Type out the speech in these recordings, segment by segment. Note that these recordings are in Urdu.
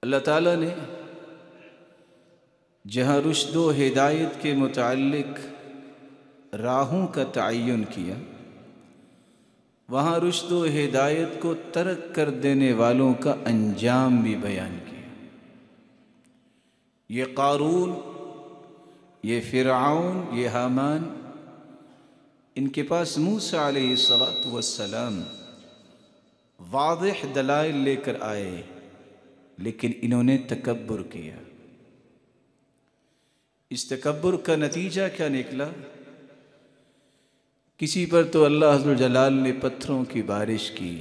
اللہ تعالیٰ نے جہاں رشد و ہدایت کے متعلق راہوں کا تعین کیا، وہاں رشد و ہدایت کو ترک کر دینے والوں کا انجام بھی بیان کیا۔ یہ قارون، یہ فرعون، یہ حامان، ان کے پاس موسیٰ علیہ السلام واضح دلائل لے کر آئے، لیکن انہوں نے تکبر کیا۔ اس تکبر کا نتیجہ کیا نکلا؟ کسی پر تو اللہ عز و جلال نے پتھروں کی بارش کی،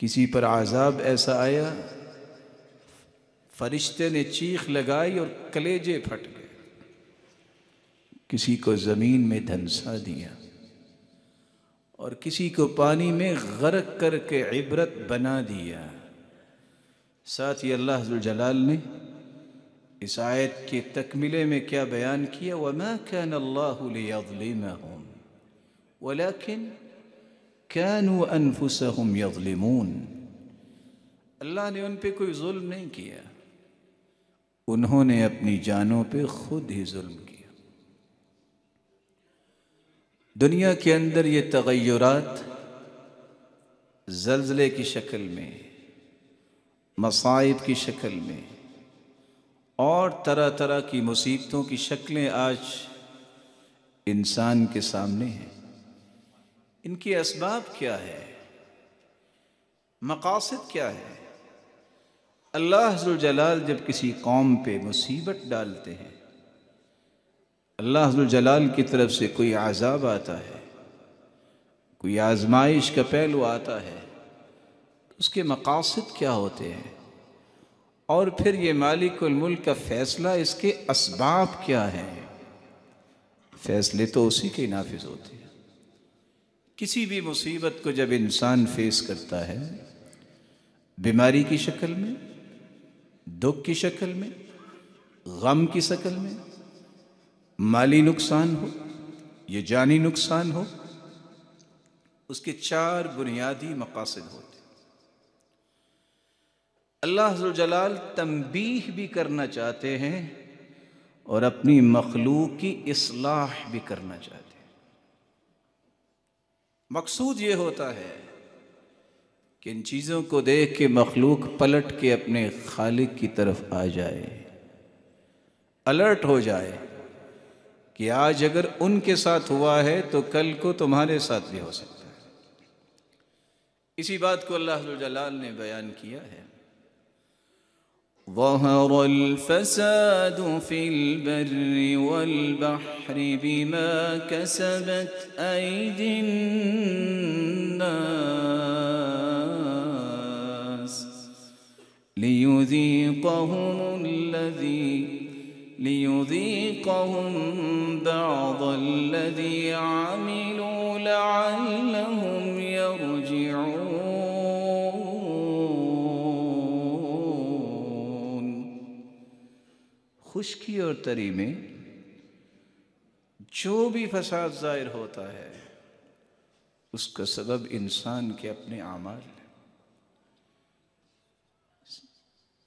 کسی پر عذاب ایسا آیا فرشتے نے چیخ لگائی اور کلیجے پھٹ گئے، کسی کو زمین میں دھنسا دیا، اور کسی کو پانی میں غرق کر کے عبرت بنا دیا۔ ساتھ ہی اللہ عز و جلال نے اس آیت کے تکملے میں کیا بیان کیا؟ وَمَا كَانَ اللَّهُ لِيَظْلِمَهُمْ وَلَكِنْ كَانُوا أَنفُسَهُمْ يَظْلِمُونَ۔ اللہ نے ان پہ کوئی ظلم نہیں کیا، انہوں نے اپنی جانوں پہ خود ہی ظلم کیا۔ دنیا کے اندر یہ تغیرات زلزلے کی شکل میں، مصائب کی شکل میں، اور طرح طرح کی مصیبتوں کی شکلیں آج انسان کے سامنے ہیں۔ ان کے اسباب کیا ہے؟ مقاصد کیا ہے؟ اللہ عز و جلال جب کسی قوم پہ مصیبت ڈالتے ہیں، اللہ عز و جلال کی طرف سے کوئی عذاب آتا ہے، کوئی آزمائش کا پہلو آتا ہے، اس کے مقاصد کیا ہوتے ہیں؟ اور پھر یہ مالک الملک کا فیصلہ، اس کے اسباب کیا ہیں؟ فیصلے تو اسی کے نافذ ہوتے ہیں۔ کسی بھی مصیبت کو جب انسان فیس کرتا ہے، بیماری کی شکل میں، دکھ کی شکل میں، غم کی شکل میں، مالی نقصان ہو یا جانی نقصان ہو، اس کے 4 بنیادی مقاصد ہوتے ہیں۔ اللہ عز و جلال تنبیہ بھی کرنا چاہتے ہیں اور اپنی مخلوق کی اصلاح بھی کرنا چاہتے ہیں۔ مقصود یہ ہوتا ہے کہ ان چیزوں کو دیکھ کے مخلوق پلٹ کے اپنے خالق کی طرف آ جائے، الرٹ ہو جائے کہ آج اگر ان کے ساتھ ہوا ہے تو کل کو تمہارے ساتھ بھی ہو سکتا ہے۔ اسی بات کو اللہ عز و جلال نے بیان کیا ہے۔ ظَهَرَ الْفَسَادُ فِي الْبَرِّ وَالْبَحْرِ بِمَا كَسَبَتْ أَيْدِي النَّاسِ لِيُذِيقَهُمْ بَعْضَ الَّذِي عَمِلُوا لَعَلَّهُمْ يَرْجِعُونَ۔ خشکی اور تری میں جو بھی فساد ظاہر ہوتا ہے، اس کا سبب انسان کے اپنے اعمال ہیں۔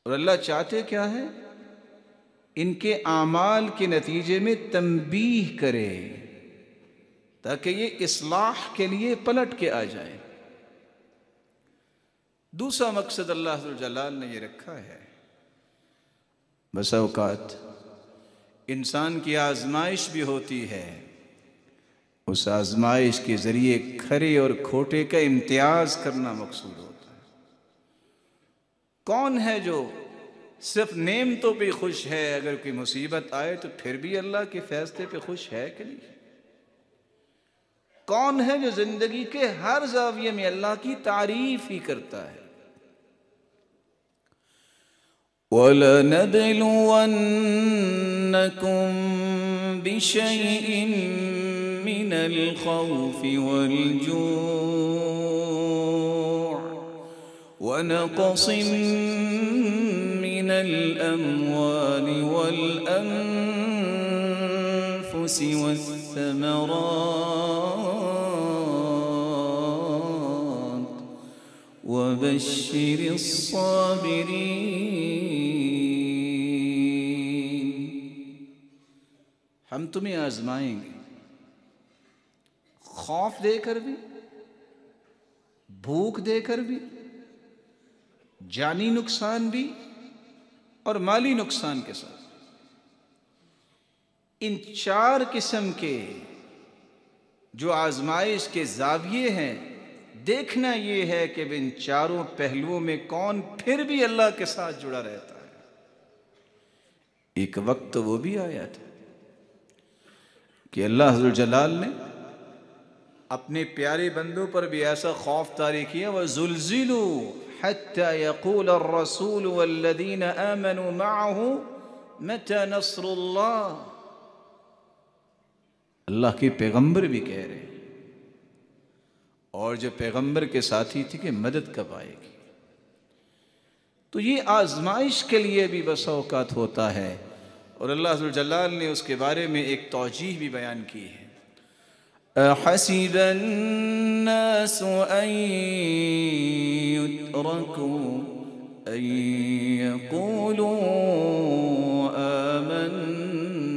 اور اللہ چاہتے کیا ہے؟ ان کے اعمال کے نتیجے میں تنبیہ کرے تاکہ یہ اصلاح کے لیے پلٹ کے آ جائے۔ دوسرا مقصد اللہ عز و جلال نے یہ رکھا ہے، بسا اوقات انسان کی آزمائش بھی ہوتی ہے، اس آزمائش کے ذریعے کھرے اور کھوٹے کا امتیاز کرنا مقصود ہوتا ہے۔ کون ہے جو صرف نعمتوں پہ خوش ہے؟ اگر کوئی مصیبت آئے تو پھر بھی اللہ کے فیصلے پہ خوش ہے کہ نہیں؟ کون ہے جو زندگی کے ہر زاویے میں اللہ کی تعریف ہی کرتا ہے؟ وَلَنَبْلُوَنَّكُمْ بِشَيْءٍ مِّنَ الْخَوْفِ وَالْجُوعِ وَنَقْصٍ مِّنَ الْأَمْوَالِ وَالْأَنفُسِ وَالثَّمَرَاتِ وبشر الصابرین۔ ہم تمہیں آزمائیں گے، خوف دے کر بھی، بھوک دے کر بھی، جانی نقصان بھی اور مالی نقصان کے ساتھ۔ ان چار قسم کے جو آزمائش کے زاویے ہیں، دیکھنا یہ ہے کہ ان چاروں پہلوؤں میں کون پھر بھی اللہ کے ساتھ جڑا رہتا ہے۔ ایک وقت وہ بھی آیا تھا کہ اللہ ذوالجلال نے اپنے پیارے بندوں پر بھی ایسا خوف طاری کیا، وَزُلْزِلُوا حَتَّى يَقُولَ الرَّسُولُ وَالَّذِينَ آمَنُوا مَعَهُ مَتَى نَصْرُ اللَّهِ۔ اللہ کے پیغمبر بھی کہہ رہے ہیں، اور جو پیغمبر کے ساتھی تھی کہ مدد کب آئے گی۔ تو یہ آزمائش کے لیے بھی بس اوقات ہوتا ہے، اور اللہ ذوالجلال نے اس کے بارے میں ایک توجیہ بھی بیان کی ہے۔ أَحَسِبَ النَّاسُ أَن يُتْرَكُوا أَن يَقُولُوا آمَنَّا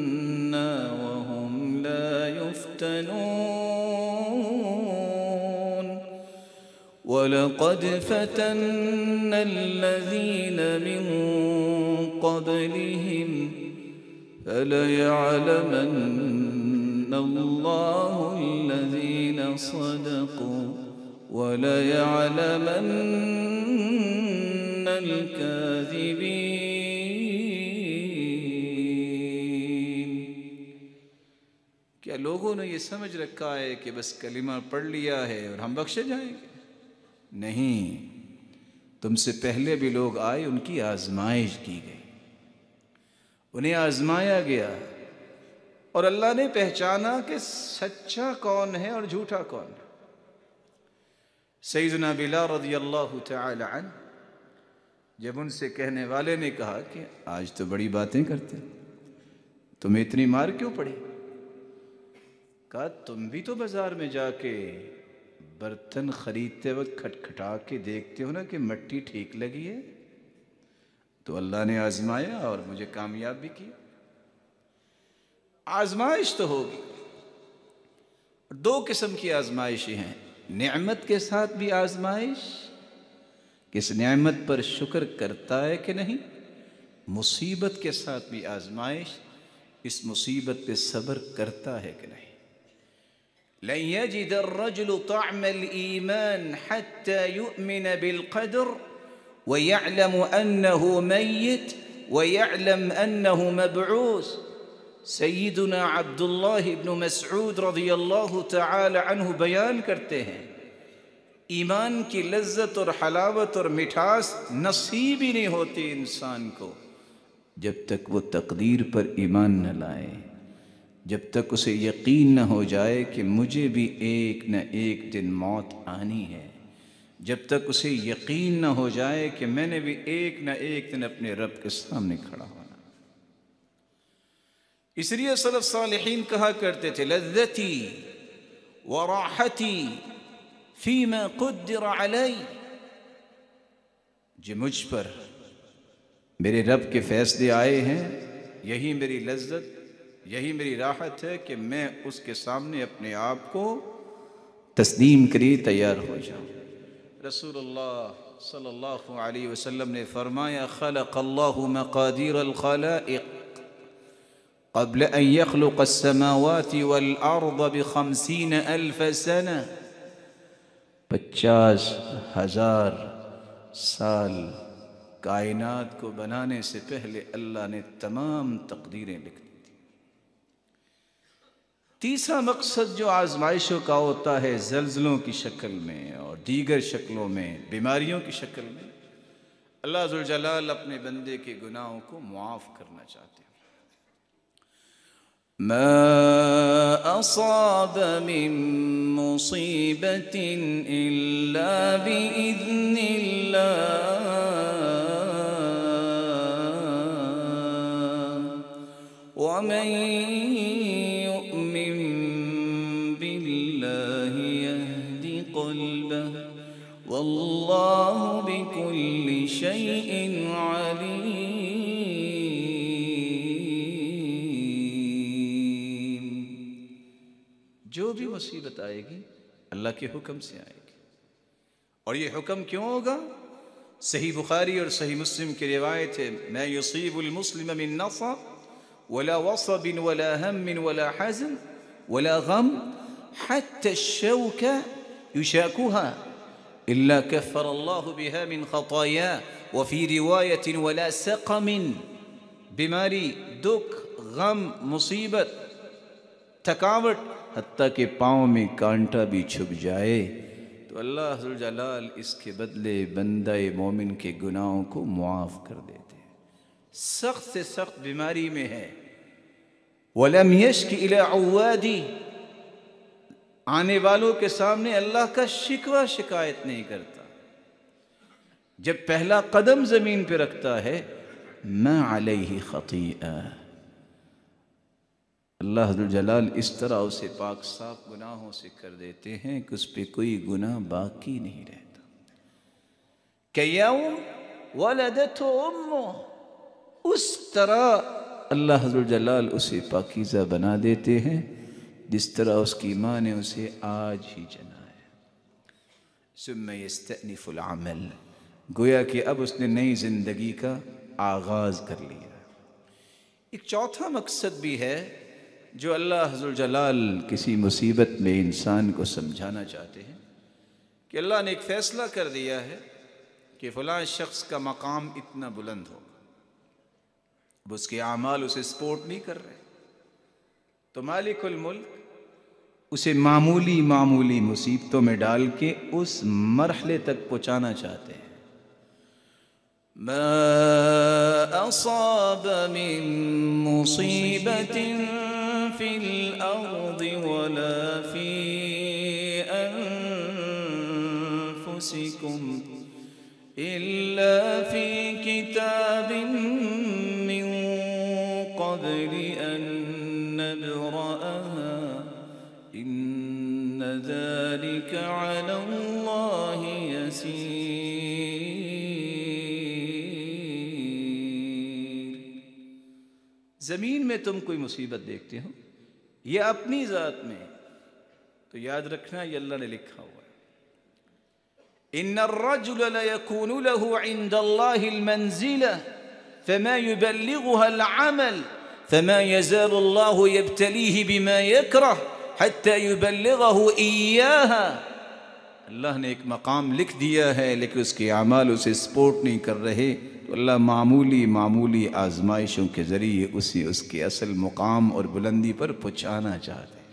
وَهُمْ لَا يُفْتَنُونَ وَلَقَدْ فَتَنَّا الَّذِينَ مِن قَبْلِهِمْ فَلَيَعْلَمَنَّ اللَّهُ الَّذِينَ صَدَقُوا وَلَيَعْلَمَنَّ الْكَاذِبِينَ۔ کیا لوگوں نے یہ سمجھ رکھا ہے کہ بس کلمہ پڑھ لیا ہے اور ہم بخشے جائیں گے؟ نہیں، تم سے پہلے بھی لوگ آئے، ان کی آزمائش کی گئی، انہیں آزمایا گیا، اور اللہ نے پہچانا کہ سچا کون ہے اور جھوٹا کون ہے۔ سیدنا بلال رضی اللہ تعالی عنہ جب ان سے کہنے والے نے کہا کہ آج تو بڑی باتیں کرتے، تمہیں اتنی مار کیوں پڑی؟ کہا تم بھی تو بازار میں جا کے برتن خریدتے وقت کھٹکھٹا کے دیکھتے ہو نا کہ مٹی ٹھیک لگی ہے، تو اللہ نے آزمایا اور مجھے کامیاب بھی کیا۔ آزمائش تو ہوگی، دو قسم کی آزمائشیں ہیں، نعمت کے ساتھ بھی آزمائش کہ اس نعمت پر شکر کرتا ہے کہ نہیں، مصیبت کے ساتھ بھی آزمائش، اس مصیبت پہ صبر کرتا ہے کہ نہیں۔ لن يجد الرجل طعم الإيمان حتى يؤمن بالقدر ويعلم أنه ميت ويعلم أنه مبعوث۔ سیدنا عبداللہ ابن مسعود رضی اللہ تعالی عنہ بیان کرتے ہیں، ایمان کی لذت اور حلاوت اور مٹھاس نصیب ہی نہیں ہوتی انسان کو جب تک وہ تقدیر پر ایمان نہ لائے، جب تک اسے یقین نہ ہو جائے کہ مجھے بھی ایک نہ ایک دن موت آنی ہے، جب تک اسے یقین نہ ہو جائے کہ میں نے بھی ایک نہ ایک دن اپنے رب کے سامنے کھڑا ہونا۔ اس لیے سلف صالحین کہا کرتے تھے، لذتی وراحتی فیما قدر علی، جو مجھ پر میرے رب کے فیصلے آئے ہیں، یہی میری لذت، یہی میری راحت ہے کہ میں اس کے سامنے اپنے آپ کو تسلیم کری تیار ہو جاؤں۔ رسول اللہ صلی اللہ علیہ وسلم نے فرمایا، خلق اللہ مقادیر الخلائق قبل ان يخلق السماوات والارض ب50,000 سنة، 50,000 سال کائنات کو بنانے سے پہلے اللہ نے تمام تقدیریں لکھ دی تھی۔ تیسرا مقصد جو آزمائشوں کا ہوتا ہے، زلزلوں کی شکل میں اور دیگر شکلوں میں، بیماریوں کی شکل میں، اللہ ذوالجلال اپنے بندے کے گناہوں کو معاف کرنا چاہتے ہیں۔ ما أصاب من مصيبة إلا بإذن الله ومن يؤمن بالله يهد قلبه والله عليم. جو بھی مصیبت آئے گی اللہ کے حکم سے آئے گی. اور یہ حکم کیوں ہوگا؟ صحیح بخاری اور صحیح مسلم کی روایت ہے، ما يصيب المسلم من نصب ولا وصب ولا هم ولا حزن ولا غم حتى الشوكة يشاكها إلا كفر الله بها من خطاياه. وفي رواية ولا سقم، بیماری، دکھ، غم، مصیبت، تھکاوٹ، حتیٰ کہ پاؤں میں کانٹا بھی چھپ جائے تو اللہ ذوالجلال اس کے بدلے بندہ مومن کے گناہوں کو معاف کر دیتے ہیں. سخت سے سخت بیماری میں ہے، وَلَمْ يَشْكِ إِلَىٰ عُوَّادِ، آنے والوں کے سامنے اللہ کا شکوہ شکایت نہیں کرتا. جب پہلا قدم زمین پہ رکھتا ہے مَا عَلَيْهِ خَطِيئَةٌ، اللہ ذوالجلال اس طرح اسے پاک صاف گناہوں سے کر دیتے ہیں کہ اس پہ کوئی گناہ باقی نہیں رہتا. کَيَوْمَ وَلَدَتْهُ أُمُّهُ، اس طرح اللہ ذوالجلال اسے پاکیزہ بنا دیتے ہیں جس طرح اس کی ماں نے اسے آج ہی جنا ہے. ثم يستأنف العمل، گویا کہ اب اس نے نئی زندگی کا آغاز کر لیا. ایک چوتھا مقصد بھی ہے جو اللہ ذوالجلال کسی مصیبت میں انسان کو سمجھانا چاہتے ہیں کہ اللہ نے ایک فیصلہ کر دیا ہے کہ فلاں شخص کا مقام اتنا بلند ہوگا، اب اس کے اعمال اسے سپورٹ نہیں کر رہے، تو مالک الملک اسے معمولی معمولی مصیبتوں میں ڈال کے اس مرحلے تک پہنچانا چاہتے ہیں. ما اصاب من مصیبت فی الارض ولا فی انفسکم الا فی کتاب من قبل ان نبرأها ان ذلك على اللہ یسیر. زمین میں تم کوئی مصیبت دیکھتے ہو یا اپنی ذات میں، تو یاد رکھنا یہ اللہ نے لکھا ہوا ہے. ان الرجل ليكون له عند الله المنزلة فما يبلغها العمل فما يزال الله يبتليه بما يكره حتى يبلغه إياها. اللہ نے ایک مقام لکھ دیا ہے لیکن اس کے اعمال اسے سپورٹ نہیں کر رہے، تو اللہ معمولی معمولی آزمائشوں کے ذریعے اسے اس کے اصل مقام اور بلندی پر پہنچانا چاہتے ہیں.